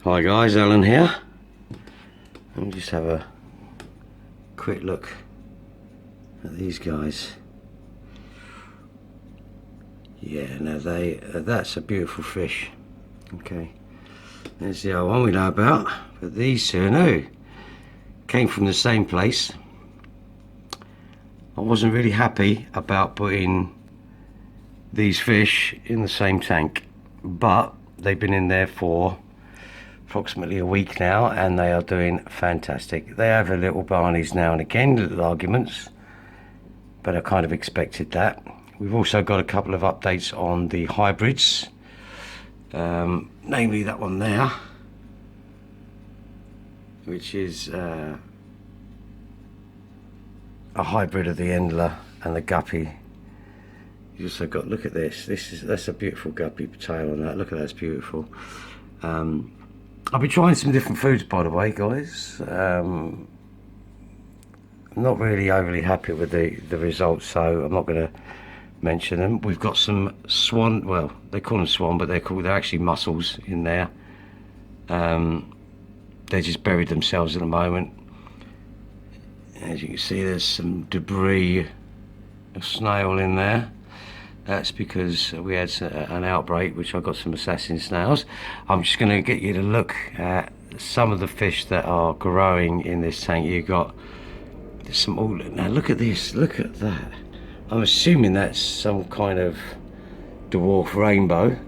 Hi guys, Alan here. Let me just have a quick look at these guys. Yeah, now that's a beautiful fish. Okay, there's the other one we know about, but these two are new. Came from the same place. I wasn't really happy about putting these fish in the same tank, but they've been in there for approximately a week now and they are doing fantastic. They have a little barneys now and again, little arguments, but I kind of expected that. We've also got a couple of updates on the hybrids, namely that one there, which is a hybrid of the Endler and the guppy. You also got, look at this. That's a beautiful guppy tail on that. Look at that, it's beautiful. I've been trying some different foods, by the way, guys. Not really overly happy with the results, so I'm not going to mention them. We've got some swan, well, they call them swan, but they're actually mussels in there. They just buried themselves at the moment. As you can see, there's some debris of snail in there. That's because we had an outbreak, which I got some assassin snails. I'm just going to get you to look at some of the fish that are growing in this tank. You've got some, oh, now look at this, look at that. I'm assuming that's some kind of dwarf rainbow.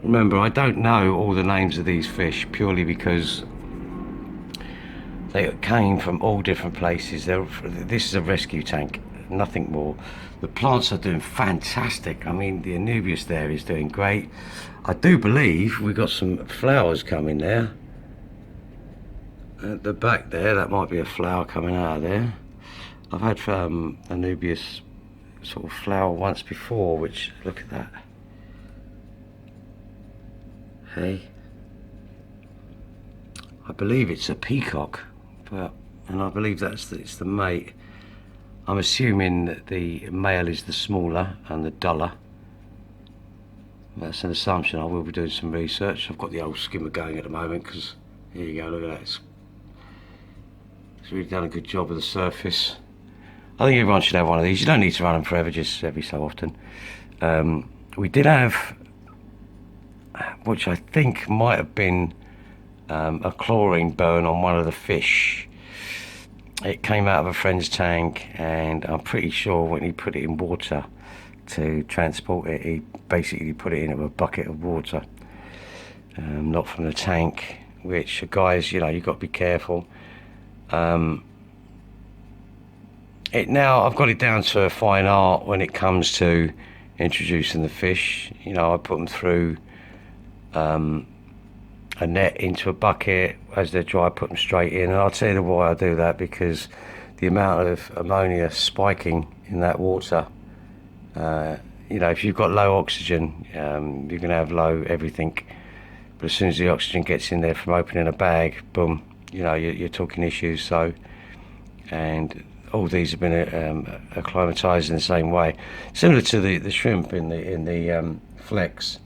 Remember, I don't know all the names of these fish purely because they came from all different places. This is a rescue tank, nothing more. The plants are doing fantastic. I mean, the Anubias there is doing great. I do believe we've got some flowers coming there. At the back there, that might be a flower coming out of there. I've had Anubias sort of flower once before, which, look at that. Hey. I believe it's a peacock, and I believe it's the mate. I'm assuming that the male is the smaller and the duller. That's an assumption. I will be doing some research. I've got the old skimmer going at the moment because, here you go, look at that. It's really done a good job of the surface. I think everyone should have one of these. You don't need to run them forever, just every so often. We did have, which I think might have been a chlorine burn on one of the fish. It came out of a friend's tank, and I'm pretty sure when he put it in water to transport it, he basically put it in a bucket of water, not from the tank, which, guys, you know, you've got to be careful. Now I've got it down to a fine art when it comes to introducing the fish. You know, I put them through a net into a bucket. As they're dry, I put them straight in, and I'll tell you why I do that, because the amount of ammonia spiking in that water, you know, if you've got low oxygen, you're going to have low everything, but as soon as the oxygen gets in there from opening a bag, boom, you know, you're talking issues. So, and all these have been acclimatized in the same way, similar to the shrimp in the flex.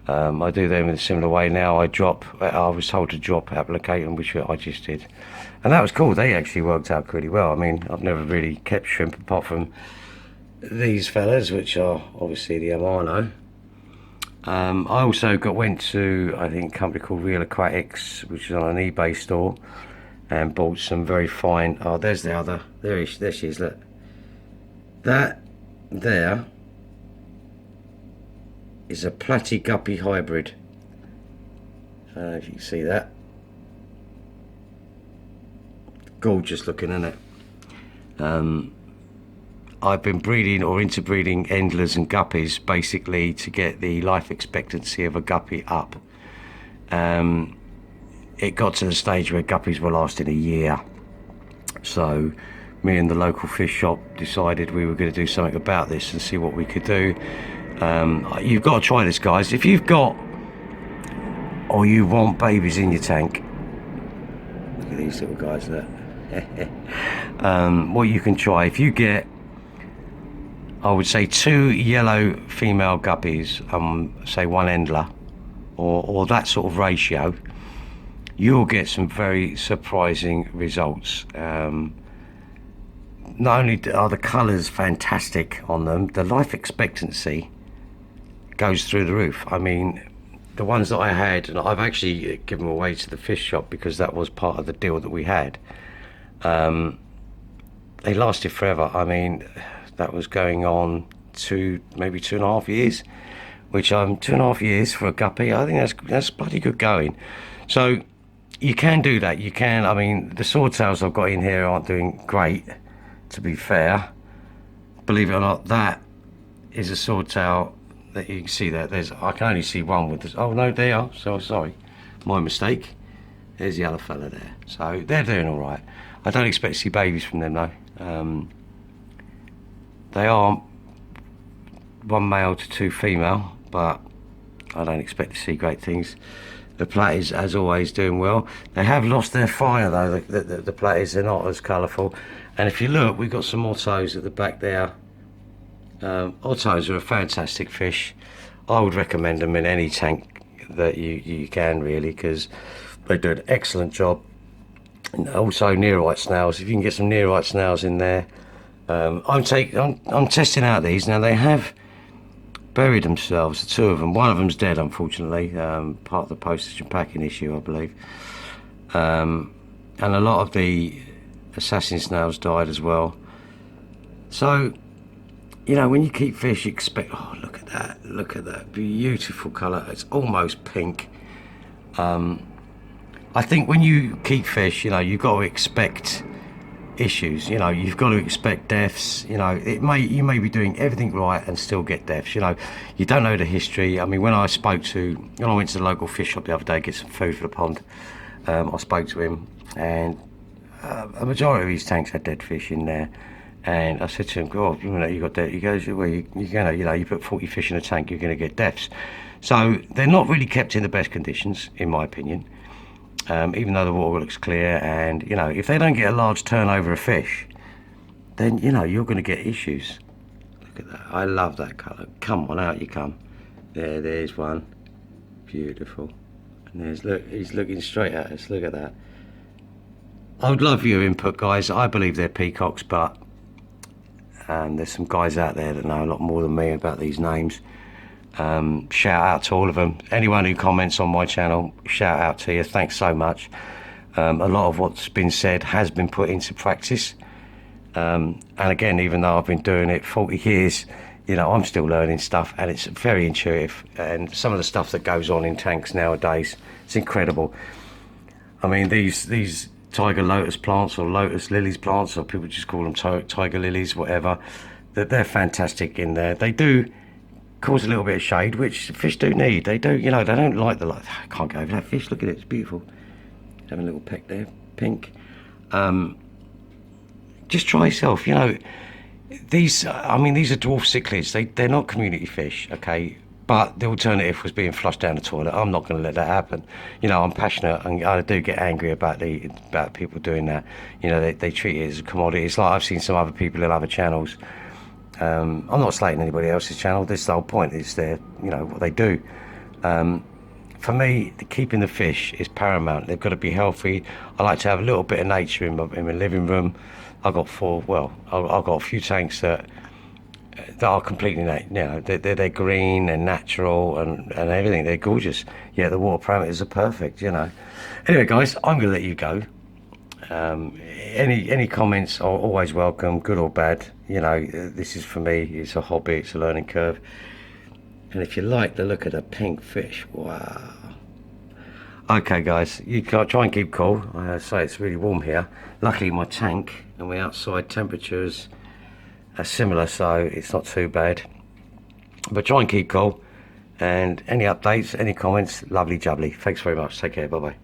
I do them in a similar way now. I was told to drop applicating, which I just did, and that was cool. They actually worked out pretty well. I mean, I've never really kept shrimp apart from these fellas, which are obviously the Amano. I also went to, I think, a company called Real Aquatics, which is on an eBay store, and bought some very fine, oh, there's the other, there she is, look. That there is a platy guppy hybrid. I don't know if you can see that. Gorgeous looking, isn't it? I've been breeding or interbreeding endlers and guppies basically to get the life expectancy of a guppy up. It got to the stage where guppies were lasting a year, so me and the local fish shop decided we were going to do something about this and see what we could do. You've got to try this, guys. If you've got or you want babies in your tank, look at these little guys there. What you can try, if you get, I would say 2 yellow female guppies, say 1 endler, or that sort of ratio, you'll get some very surprising results. Not only are the colours fantastic on them, the life expectancy goes through the roof. I mean, the ones that I had, and I've actually given them away to the fish shop because that was part of the deal that we had. They lasted forever. I mean, that was going on maybe 2.5 years, which 2.5 years for a guppy, I think that's bloody good going. So you can do that. You can. I mean, the swordtails I've got in here aren't doing great, to be fair. Believe it or not, that is a swordtail that you can see that I can only see one with this. Oh no, they are. So sorry, my mistake. There's the other fella there. So they're doing all right. I don't expect to see babies from them though. They are 1 male to 2 female, but I don't expect to see great things. The platies, as always, doing well. They have lost their fire though. The platies, they're not as colourful. And if you look, we've got some ottos at the back there. Ottos are a fantastic fish. I would recommend them in any tank that you can, really, because they do an excellent job. And also nearite snails. If you can get some nearite snails in there, I'm testing out these now. They have buried themselves, the 2 of them. One of them's dead, unfortunately, part of the postage and packing issue, I believe. And a lot of the assassin snails died as well. So, you know, when you keep fish, you expect, oh, look at that beautiful colour. It's almost pink. I think when you keep fish, you know, you've got to expect issues. You know, you've got to expect deaths. You know, you may be doing everything right and still get deaths. You know, you don't know the history. I mean, when I went to the local fish shop the other day to get some food for the pond, I spoke to him, and a majority of his tanks had dead fish in there. And I said to him, "God, you know, you got dead." He goes, "Well, you put 40 fish in a tank, you're going to get deaths." So they're not really kept in the best conditions, in my opinion. Even though the water looks clear, and you know, if they don't get a large turnover of fish, then you know you're going to get issues. Look at that! I love that colour. Come on, out you come. There's one, beautiful. And he's looking straight at us. Look at that. I would love your input, guys. I believe they're peacocks, but there's some guys out there that know a lot more than me about these names. Shout out to all of them. Anyone who comments on my channel, shout out to you. Thanks so much. A lot of what's been said has been put into practice. And again, even though I've been doing it 40 years, you know, I'm still learning stuff, and it's very intuitive. And some of the stuff that goes on in tanks nowadays, it's incredible. I mean, these tiger lotus plants, or lotus lilies plants, or people just call them tiger lilies, whatever, they're fantastic in there. They do cause a little bit of shade, which fish do need. They do, you know, they don't like the light. I can't go over that fish. Look at it, it's beautiful. Having a little peck there, pink. Just try yourself, you know. These are dwarf cichlids. They're not community fish, okay? But the alternative was being flushed down the toilet. I'm not going to let that happen. You know, I'm passionate, and I do get angry about people doing that. You know, they treat it as a commodity. It's like I've seen some other people in other channels. I'm not slating anybody else's channel. This is the whole point. Is their, you know, what they do. For me, keeping the fish is paramount. They've got to be healthy. I like to have a little bit of nature in my living room. I've got I've got a few tanks that are completely, you know, they're green and natural and everything. They're gorgeous. Yeah, the water parameters are perfect, you know. Anyway, guys, I'm going to let you go. Any comments are always welcome, good or bad. You know, this is, for me, it's a hobby, it's a learning curve. And if you like the look of the pink fish, wow. Okay, guys, you can try and keep cool. I say it's really warm here. Luckily, my tank and my outside temperatures are similar, so it's not too bad. But try and keep cool. And any updates, any comments, lovely jubbly. Thanks very much. Take care. Bye bye.